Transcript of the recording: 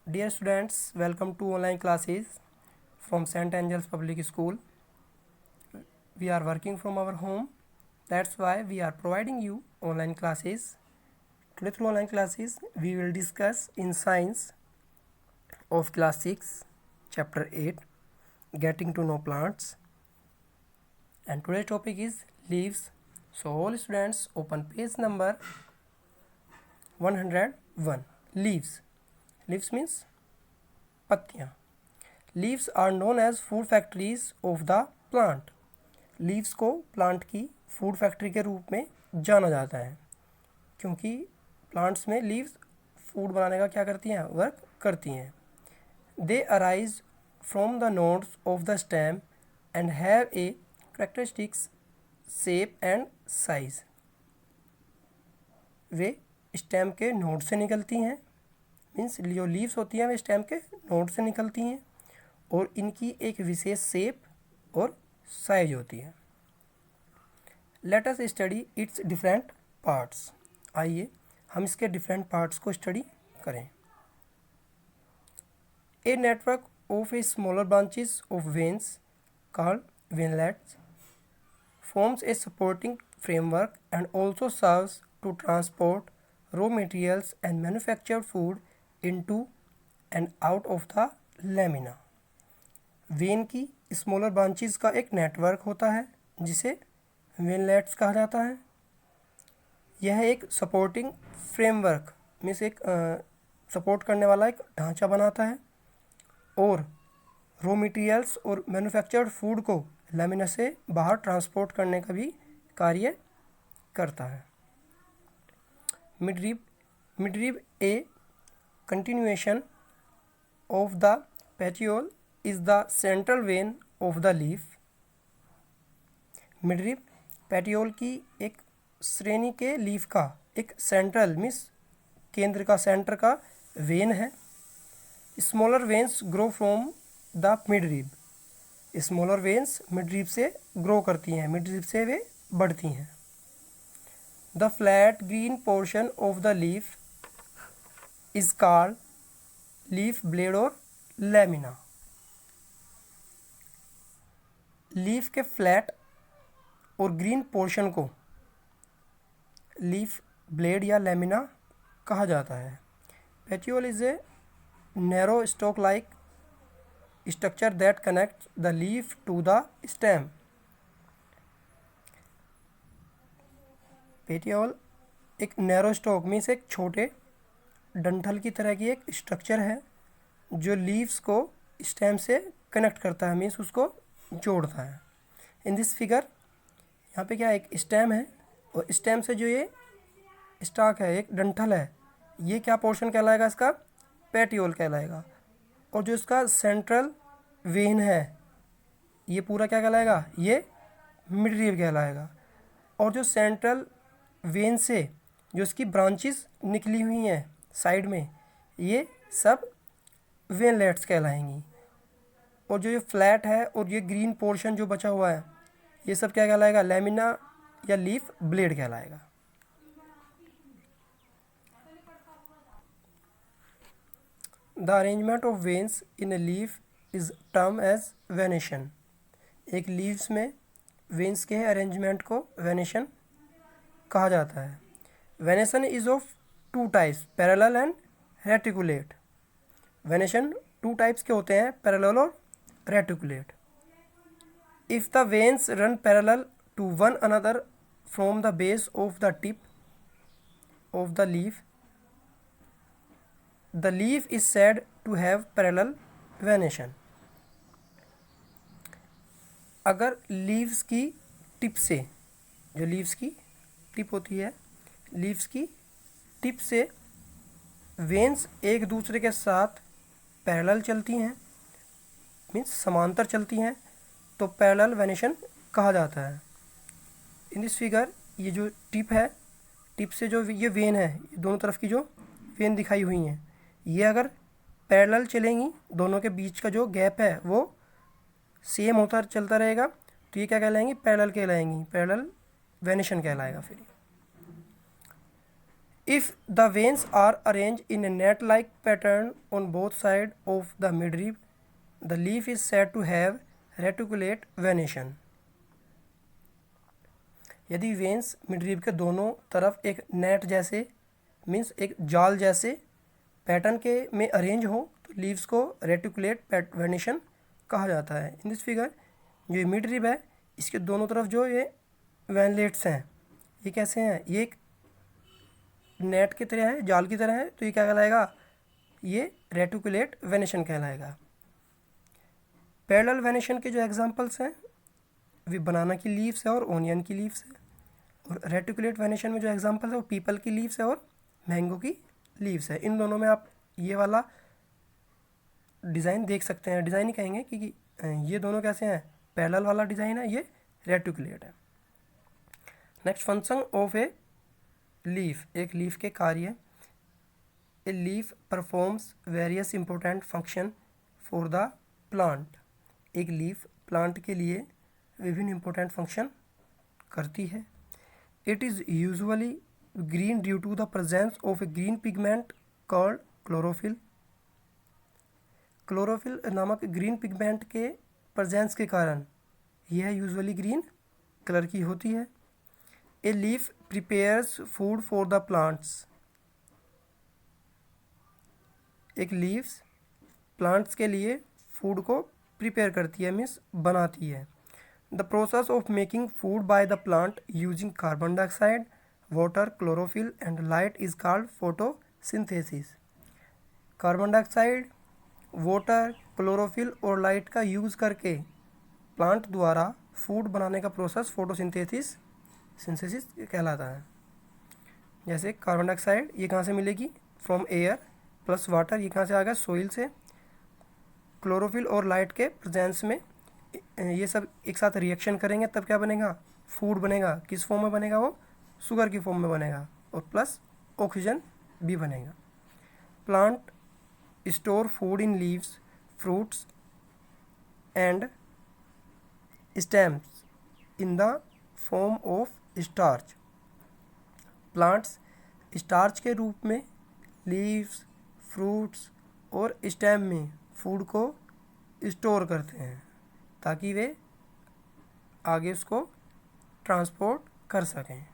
Dear students, welcome to online classes from St. Angel's Public School. We are working from our home. That's why we are providing you online classes. Today through online classes, we will discuss in science of class 6, chapter 8, getting to know plants. And today's topic is leaves. So all students open page number 101. Leaves. Leaves means पत्तियाँ. Leaves are known as food factories of the plant. Leaves को plant की food factory के रूप में जाना जाता है क्योंकि प्लांट्स में लीव्स फूड बनाने का क्या करती हैं, वर्क करती हैं. दे arise from the nodes of the stem and have a characteristics shape and size. Way stem के नोड से निकलती हैं, मीन्स जो लीव्स होती हैं वे स्टेम के नोड से निकलती हैं और इनकी एक विशेष शेप और साइज होती है. Let us study its different parts. आइए हम इसके डिफरेंट पार्ट्स को स्टडी करें. A network of a smaller branches of veins called veinlets forms a supporting framework and also serves to transport raw materials and manufactured food into and out of the lamina. When की smaller branches का एक network होता है जिसे veinlets कहा जाता है. यह एक सपोर्टिंग फ्रेमवर्क मीन्स एक सपोर्ट करने वाला एक ढांचा बनाता है और रॉ मटेरियल्स और मैन्युफैक्चर्ड फूड को लेमिना से बाहर ट्रांसपोर्ट करने का भी कार्य करता है. Midrib A continuation of the petiole is the central vein of the leaf. Midrib petiole की एक श्रेणी के लीफ का एक सेंट्रल मीन्स केंद्र का सेंटर का वेन है. Smaller veins grow from the midrib. Smaller veins midrib से ग्रो करती हैं, मिडरिब से वे बढ़ती हैं. The flat green portion of the leaf is called leaf blade और लैमिना. लीफ के फ्लैट और ग्रीन पोर्शन को लीफ ब्लेड या लैमिना कहा जाता है. Petiole is a narrow stalk like structure that connect the leaf to the stem. Petiole एक narrow stalk means एक छोटे डंठल की तरह की एक स्ट्रक्चर है जो लीव्स को स्टेम से कनेक्ट करता है, मीन्स उसको जोड़ता है. इन दिस फिगर यहाँ पे क्या एक स्टेम है और स्टेम से जो ये स्टॉक है एक डंठल है, ये क्या पोर्शन कहलाएगा, इसका पेटियोल कहलाएगा. और जो इसका सेंट्रल वेन है ये पूरा क्या कहलाएगा, ये मिडरिब कहलाएगा. और जो सेंट्रल वेन से जो इसकी ब्रांचेस निकली हुई हैं साइड में, ये सब वेनलेट्स कहलाएंगी. और जो ये फ्लैट है और ये ग्रीन पोर्शन जो बचा हुआ है ये सब क्या कहलाएगा, लैमिना या लीफ ब्लेड कहलाएगा. The arrangement of veins in a leaf is term as venation. एक लीव्स में वेन्स के अरेंजमेंट को वेनेशन कहा जाता है. Venation is of two types, parallel and reticulate. Venation two types के होते हैं, पैरेलल और reticulate. If the veins run parallel to one another from the base of the tip of the leaf is said to have parallel venation. अगर leaves की tip से, जो leaves की tip होती है, लीव्स की टिप से वेन्स एक दूसरे के साथ पैरेलल चलती हैं, मीन्स समांतर चलती हैं, तो पैरेलल वेनेशन कहा जाता है. इन दिस फिगर ये जो टिप है, टिप से जो ये वेन है, ये दोनों तरफ की जो वेन दिखाई हुई हैं, ये अगर पैरेलल चलेंगी, दोनों के बीच का जो गैप है वो सेम होता चलता रहेगा, तो ये क्या कहलाएंगी, पैरेलल कहलाएंगी, पैरेलल वेनेशन कहलाएगा. फिर If the veins are arranged in a net-like pattern on both sides of the midrib, the leaf is said to have reticulate venation. यदि वेन्स मिडरीब के दोनों तरफ एक नेट जैसे मीन्स एक जाल जैसे पैटर्न के में अरेंज हो तो लीव्स को रेटिकुलेट वेनेशन कहा जाता है। इन दिस फिगर जो मिडरीब है इसके दोनों तरफ जो ये वैनलेट्स हैं ये कैसे हैं, ये एक नेट की तरह है, जाल की तरह है, तो ये क्या कहलाएगा, ये रेटिकुलेट वेनेशन कहलाएगा। पैरेलल वेनेशन के जो एग्जांपल्स हैं वे बनाना की लीव्स है और ओनियन की लीव्स है, और रेटिकुलेट वेनेशन में जो एग्जांपल है वो पीपल की लीव्स है और मैंगो की लीव्स है। इन दोनों में आप ये वाला डिज़ाइन देख सकते हैं, डिज़ाइन ही कहेंगे क्योंकि ये दोनों कैसे हैं, पैरेलल वाला डिज़ाइन है, ये रेटिकुलेट है। Next function of a leaf, एक लीफ के कार्य। A leaf performs various important function for the plant, एक लीफ प्लांट के लिए विभिन्न इंपॉर्टेंट फंक्शन करती है। It is usually green due to the presence of a green pigment called chlorophyll, chlorophyll नामक ग्रीन पिगमेंट के प्रेजेंस के कारण यह यूजुअली ग्रीन कलर की होती है। A leaf prepares food for the plants, एक लीव्स प्लांट्स के लिए फूड को प्रिपेयर करती है मीन्स बनाती है। The process of making food by the plant using carbon dioxide, water, chlorophyll and light is called photosynthesis. Carbon dioxide, water, chlorophyll और light का यूज़ करके प्लांट द्वारा फूड बनाने का प्रोसेस फोटोसिंथेसिस कहलाता है। जैसे कार्बन डाइऑक्साइड ये कहाँ से मिलेगी, फ्रॉम एयर, प्लस वाटर ये कहाँ से आ गया, सोइल से, क्लोरोफिल और लाइट के प्रेजेंस में ये सब एक साथ रिएक्शन करेंगे तब क्या बनेगा, फूड बनेगा। किस फॉर्म में बनेगा, वो शुगर की फॉर्म में बनेगा और प्लस ऑक्सीजन भी बनेगा। Plant store food in leaves, fruits and stems in the form of starch, plants starch के रूप में लीव्स, फ्रूट्स और स्टेम में फूड को स्टोर करते हैं ताकि वे आगे उसको ट्रांसपोर्ट कर सकें।